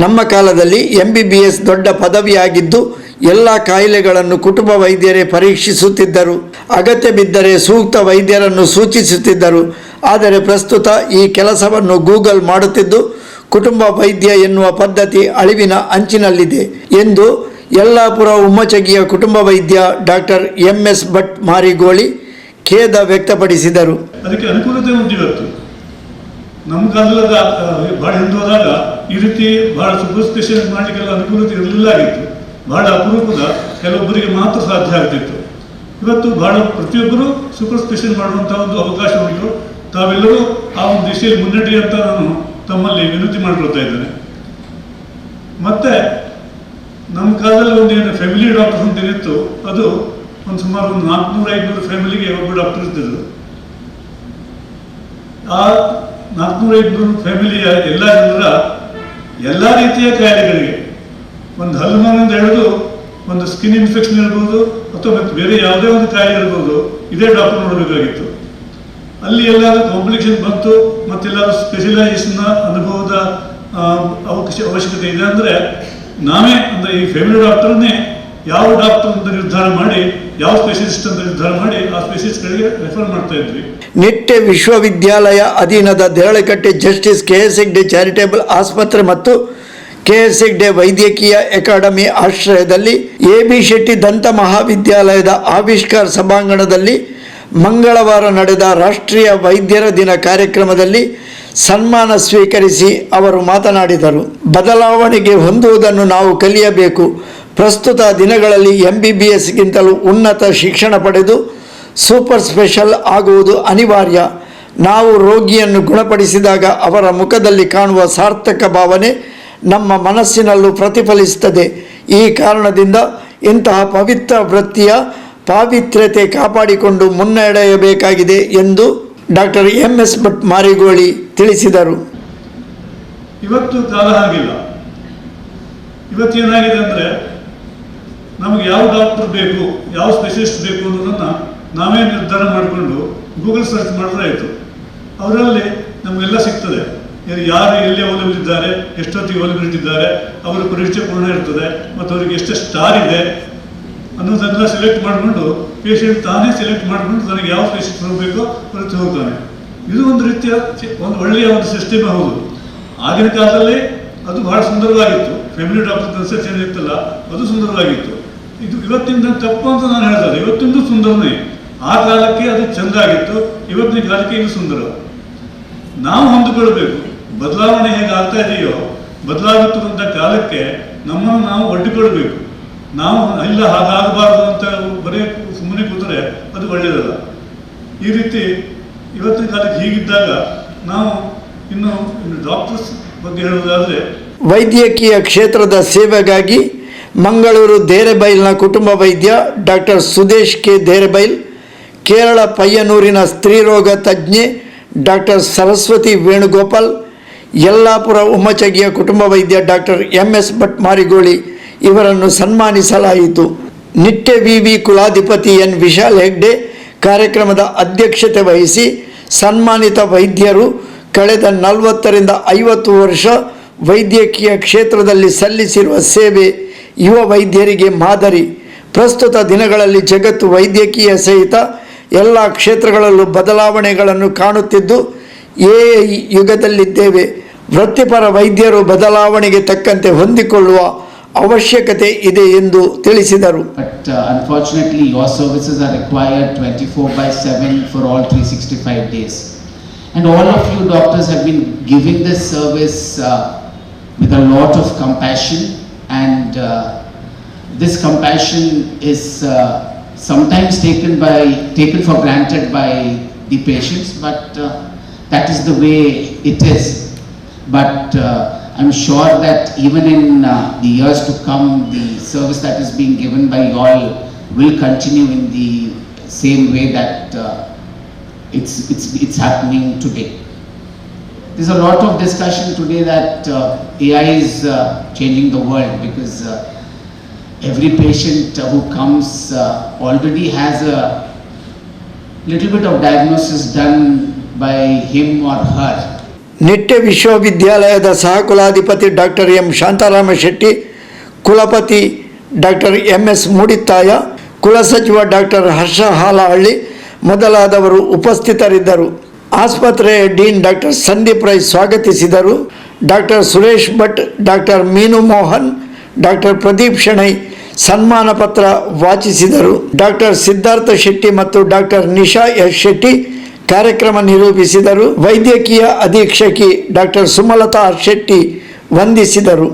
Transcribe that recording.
ನಮ್ಮ ಕಾಲದಲ್ಲಿ MBBS ದೊಡ್ಡ ಪದವಿಯಾಗಿದ್ದು ಎಲ್ಲ ಕಾಯಿಲೆಗಳನ್ನು ಕುಟುಂಬ ವೈದ್ಯರೇ ಪರೀಕ್ಷಿಸುತ್ತಿದ್ದರು. ಅಗತ್ಯ ಬಿದ್ದರೆ ಸೂಕ್ತ ವೈದ್ಯರನ್ನು ಸೂಚಿಸುತ್ತಿದ್ದರು. ಆದರೆ ಪ್ರಸ್ತುತ ಈ ಕೆಲಸವನ್ನು ಗೂಗಲ್ ಮಾಡುತ್ತಿದ್ದು ಕುಟುಂಬ ವೈದ್ಯ ಎನ್ನುವ ಪದ್ಧತಿ ಅಳಿವಿನ ಅಂಚಿನಲ್ಲಿದೆ ಎಂದು ಯಲ್ಲಾಪುರ ಉಮ್ಮಚಗಿಯ ಕುಟುಂಬ ವೈದ್ಯ ಡಾಕ್ಟರ್ MS ಭಟ್ ಮಾರಿಗೋಳಿ ಖೇದ ವ್ಯಕ್ತಪಡಿಸಿದರು. ಅದಕ್ಕೆ ಅನುಕೂಲತೆ ಉಂಟು. ಇವತ್ತು ನಮ್ಮ ಕಾಲದ ಭಾಳ ಹಿಂದೋದಾಗ ಈ ರೀತಿ ಭಾಳ ಸೂಪರ್ ಸ್ಪೆಷಲ್ ಮಾಡಲಿಕ್ಕೆಲ್ಲ ಅನುಕೂಲತೆ ಇರಲಿಲ್ಲ ಆಗಿತ್ತು. ಭಾಳ ಅಪರೂಪದ ಕೆಲವೊಬ್ಬರಿಗೆ ಮಾತ್ರ ಸಾಧ್ಯ ಆಗ್ತಿತ್ತು. ಇವತ್ತು ಭಾಳ ಪ್ರತಿಯೊಬ್ಬರು ಸೂಪರ್ ಸ್ಪೆಷಲ್ ಮಾಡುವಂಥ ಒಂದು ಅವಕಾಶ ಉಂಟು. ತಾವೆಲ್ಲರೂ ಆ ಒಂದು ದಿಶೆಯಲ್ಲಿ ಮುನ್ನಡೆಯ ಅಂತ ನಾನು ತಮ್ಮಲ್ಲಿ ವಿನಂತಿ ಮಾಡಿಕೊಳ್ತಾ ಇದ್ದೇನೆ. ಮತ್ತೆ ನಮ್ಮ ಕಾಲದಲ್ಲಿ ಒಂದು ಫ್ಯಾಮಿಲಿ ಡಾಕ್ಟರ್ ಅಂತ ಏನಿತ್ತು, ಅದು ಒಂದು ಸುಮಾರು ಒಂದು 400-500 ಫ್ಯಾಮಿಲಿಗೆ ಒಬ್ಬ ಡಾಕ್ಟರ್ ಇರ್ತಿದ್ರು. ಆ 400-500 ಫ್ಯಾಮಿಲಿಯ ಎಲ್ಲ ಜನರ ಎಲ್ಲ ರೀತಿಯ ಕಾಯಿಲೆಗಳಿಗೆ, ಒಂದು ಹಲ್ಲು ನೋವಿಂದ ಹಿಡಿದು ಒಂದು ಸ್ಕಿನ್ ಇನ್ಫೆಕ್ಷನ್ ಇರ್ಬೋದು ಅಥವಾ ಮತ್ತು ಬೇರೆ ಯಾವುದೇ ಒಂದು ಕಾಯಿಲೆ ಇರ್ಬೋದು, ಇದೇ ಡಾಕ್ಟರ್ ನೋಡಬೇಕಾಗಿತ್ತು. ಅಲ್ಲಿ ಎಲ್ಲಾದರೂ ಕಾಂಪ್ಲಿಕೇಶನ್ ಬಂತು ಮತ್ತೆಲ್ಲಾದ್ರೂ ಸ್ಪೆಷಲೈಸೇಷನ್ನ ಅನುಭವದ ಅವಶ್ಯಕತೆ ಇದೆ ಅಂದರೆ ನಾವೇ ಅಂದರೆ ಈ ಫ್ಯಾಮಿಲಿ ಡಾಕ್ಟರ್ನೇ ಯಾವ ಡಾಕ್ಟರ್ ಅಂತ ನಿರ್ಧಾರ ಮಾಡಿ, ಯಾವ ಸ್ಪೆಷಲಿಸ್ಟ್ ಅಂತ ನಿರ್ಧಾರ ಮಾಡಿ ಆ ಸ್ಪೆಷಲಿಸ್ಟ್ಗಳಿಗೆ ರೆಫರ್ ಮಾಡ್ತಾ ಇದ್ವಿ. ನಿಟ್ಟೆ ವಿಶ್ವವಿದ್ಯಾಲಯ ಅಧೀನದ Deralakatte justice KS Hegde charitable ಆಸ್ಪತ್ರೆ ಮತ್ತು KS ಹೆಗ್ಡೆ ವೈದ್ಯಕೀಯ ಅಕಾಡೆಮಿ ಆಶ್ರಯದಲ್ಲಿ AB ಶೆಟ್ಟಿ ದಂತ ಮಹಾವಿದ್ಯಾಲಯದ ಆವಿಷ್ಕಾರ ಸಭಾಂಗಣದಲ್ಲಿ ಮಂಗಳವಾರ ನಡೆದ ರಾಷ್ಟ್ರೀಯ ವೈದ್ಯರ ದಿನ ಕಾರ್ಯಕ್ರಮದಲ್ಲಿ ಸನ್ಮಾನ ಸ್ವೀಕರಿಸಿ ಅವರು ಮಾತನಾಡಿದರು. ಬದಲಾವಣೆಗೆ ಹೊಂದುವುದನ್ನು ನಾವು ಕಲಿಯಬೇಕು. ಪ್ರಸ್ತುತ ದಿನಗಳಲ್ಲಿ MBBSಗಿಂತಲೂ ಉನ್ನತ ಶಿಕ್ಷಣ ಪಡೆದು ಸೂಪರ್ ಸ್ಪೆಷಲ್ ಆಗುವುದು ಅನಿವಾರ್ಯ. ನಾವು ರೋಗಿಯನ್ನು ಗುಣಪಡಿಸಿದಾಗ ಅವರ ಮುಖದಲ್ಲಿ ಕಾಣುವ ಸಾರ್ಥಕ ಭಾವನೆ ನಮ್ಮ ಮನಸ್ಸಿನಲ್ಲೂ ಪ್ರತಿಫಲಿಸುತ್ತದೆ. ಈ ಕಾರಣದಿಂದ ಇಂತಹ ಪವಿತ್ರ ವೃತ್ತಿಯ ಪಾವಿತ್ರ್ಯತೆ ಕಾಪಾಡಿಕೊಂಡು ಮುನ್ನಡೆಯಬೇಕಾಗಿದೆ ಎಂದು ಡಾಕ್ಟರ್ MS ಭಟ್ ಮಾರಿಗೋಳಿ ತಿಳಿಸಿದರು. ಇವತ್ತು ಕಾಲ ಹಾಗಿಲ್ಲ. ಇವತ್ತೇನಾಗಿದೆ ಅಂದರೆ ನಮಗೆ ಯಾವ ಡಾಕ್ಟರ್ ಬೇಕು, ಯಾವ ಸ್ಪೆಷಲಿಸ್ಟ್ ಬೇಕು ಅನ್ನೋದನ್ನು ನಾವೇ ನಿರ್ಧಾರ ಮಾಡಿಕೊಂಡು ಗೂಗಲ್ ಸರ್ಚ್ ಮಾಡಿದ್ರೆ ಆಯಿತು. ಅವರಲ್ಲಿ ನಮಗೆಲ್ಲ ಸಿಗ್ತದೆ. ಯಾರು ಎಲ್ಲಿ ಅವೈಲೇಬಲ್ ಇದ್ದಾರೆ, ಎಷ್ಟೊತ್ತಿಗೆ ಅವೈಲೇಬಲ್ ಇದ್ದಾರೆ, ಅವರ ಪರೀಕ್ಷೆ ಪೂರ್ಣ ಇರ್ತದೆ ಮತ್ತು ಅವರಿಗೆ ಎಷ್ಟು ಸ್ಟಾರ್ ಇದೆ ಅನ್ನೋದನ್ನೆಲ್ಲ ಸೆಲೆಕ್ಟ್ ಮಾಡಿಕೊಂಡು ಪೇಷಂಟ್ ತಾನೇ ಸೆಲೆಕ್ಟ್ ಮಾಡಿಕೊಂಡು ನನಗೆ ಯಾವ ಸ್ಪೆಷಲಿಸ್ಟ್ ಹೋಗಬೇಕೋ ಹೊರತು ಹೋಗ್ತಾನೆ. ಇದು ಒಂದು ರೀತಿಯ ಒಂದು ಒಳ್ಳೆಯ ಒಂದು ಸಿಸ್ಟಮ್ ಹೌದು. ಆಗಿನ ಕಾಲದಲ್ಲಿ ಅದು ಬಹಳ ಸುಂದರವಾಗಿತ್ತು. ಫ್ಯಾಮಿಲಿ ಡಾಕ್ಟರ್ ಕನ್ಸಲ್ಟ್ ಏನಿತ್ತಲ್ಲ ಅದು ಸುಂದರವಾಗಿತ್ತು. ಇದು ಇವತ್ತಿನ ತಪ್ಪು ಅಂತ ನಾನು ಹೇಳ್ತಾರೆ. ಇವತ್ತಿಂದು ಸುಂದರನೇ. ಆ ಕಾಲಕ್ಕೆ ಅದು ಚೆಂದ ಆಗಿತ್ತು, ಇವತ್ತಿನ ಕಾಲಕ್ಕೆ ಇದು ಸುಂದರ. ನಾವು ಹೊಂದಿಕೊಳ್ಬೇಕು. ಬದಲಾವಣೆ ಹೇಗೆ ಆಗ್ತಾ ಇದೆಯೋ ಬದಲಾಗುತ್ತಿರುವಂಥ ಕಾಲಕ್ಕೆ ನಮ್ಮನ್ನು ನಾವು ಒಡ್ಡಿಕೊಳ್ಬೇಕು. ನಾವು ಇಲ್ಲ ಹಾಗಾಗಬಾರ್ದು ಅಂತ ಬರೀ ಸುಮ್ಮನೆ ಕೂತರೆ ಅದು ಒಳ್ಳೆಯದಲ್ಲ. ಈ ರೀತಿ ಇವತ್ತಿನ ಕಾಲಕ್ಕೆ ಹೀಗಿದ್ದಾಗ ನಾವು ಇನ್ನು ಡಾಕ್ಟರ್ಸ್ ಬಗ್ಗೆ ಹೇಳುವುದಾದರೆ, ವೈದ್ಯಕೀಯ ಕ್ಷೇತ್ರದ ಸೇವೆಗಾಗಿ ಮಂಗಳೂರು ದೇರೆಬೈಲ್ನ ಕುಟುಂಬ ವೈದ್ಯ ಡಾಕ್ಟರ್ ಸುದೇಶ್ K ದೇರೆಬೈಲ್, ಕೇರಳ ಪಯ್ಯನೂರಿನ ಸ್ತ್ರೀರೋಗ ತಜ್ಞೆ ಡಾಕ್ಟರ್ ಸರಸ್ವತಿ ವೇಣುಗೋಪಾಲ್, ಯಲ್ಲಾಪುರ ಉಮ್ಮಚಗಿಯ ಕುಟುಂಬ ವೈದ್ಯ ಡಾಕ್ಟರ್ MS ಭಟ್ ಮಾರಿಗೋಳಿ ಇವರನ್ನು ಸನ್ಮಾನಿಸಲಾಯಿತು. ನಿಟ್ಟೆ ವಿವಿ ಕುಲಾಧಿಪತಿ N ವಿಶಾಲ್ ಹೆಗ್ಡೆ ಕಾರ್ಯಕ್ರಮದ ಅಧ್ಯಕ್ಷತೆ ವಹಿಸಿ ಸನ್ಮಾನಿತ ವೈದ್ಯರು ಕಳೆದ 40ರಿಂದ 50 ವರ್ಷ ವೈದ್ಯಕೀಯ ಕ್ಷೇತ್ರದಲ್ಲಿ ಸಲ್ಲಿಸಿರುವ ಸೇವೆ ಯುವ ವೈದ್ಯರಿಗೆ ಮಾದರಿ. ಪ್ರಸ್ತುತ ದಿನಗಳಲ್ಲಿ ಜಗತ್ತು ವೈದ್ಯಕೀಯ ಸಹಿತ ಎಲ್ಲ ಕ್ಷೇತ್ರಗಳಲ್ಲೂ ಬದಲಾವಣೆಗಳನ್ನು ಕಾಣುತ್ತಿದ್ದು AI ಯುಗದಲ್ಲಿದ್ದೇವೆ. ವೃತ್ತಿಪರ ವೈದ್ಯರು ಬದಲಾವಣೆಗೆ ತಕ್ಕಂತೆ ಹೊಂದಿಕೊಳ್ಳುವ ಅವಶ್ಯಕತೆ ಇದೆ ಎಂದು ತಿಳಿಸಿದರು. But unfortunately your services are required 24/7 for all 365 days. And all of you doctors have been giving this service with a lot of compassion, and this compassion is sometimes taken for granted by the patients, but that is the way it is. But I'm sure that even in the years to come, the service that is being given by you all will continue in the same way that it's happening today. There's a lot of discussion today that AI is changing the world, because every patient who comes already has a little bit of diagnosis done by him or her. Nitte ವಿಶ್ವವಿದ್ಯಾಲಯದ ಸಹಕುಲಾಧಿಪತಿ doctor M Shantaram Shetty, ಕುಲಪತಿ doctor MS ಮೂಡಿತ್ತಾಯ, ಕುಲಸಚಿವ doctor ಹರ್ಷ ಹಾಲಹಳ್ಳಿ ಮೊದಲಾದವರು ಉಪಸ್ಥಿತರಿದ್ದರು. ಆಸ್ಪತ್ರೆಯ dean doctor Sandeep Rai ಸ್ವಾಗತಿಸಿದರು. Doctor Suresh Bhat, doctor ಮೀನು Mohan, doctor Pradeep Shenoy ಸನ್ಮಾನ ಪತ್ರ ವಾಚಿಸಿದರು. Doctor Siddhartha Shetty ಮತ್ತು ಡಾಕ್ಟರ್ ನಿಶಾ ಎಸ್ ಶೆಟ್ಟಿ ಕಾರ್ಯಕ್ರಮ ನಿರೂಪಿಸಿದರು. ವೈದ್ಯಕೀಯ ಅಧೀಕ್ಷಕಿ ಡಾಕ್ಟರ್ ಸುಮಲತಾ ಶೆಟ್ಟಿ ವಂದಿಸಿದರು.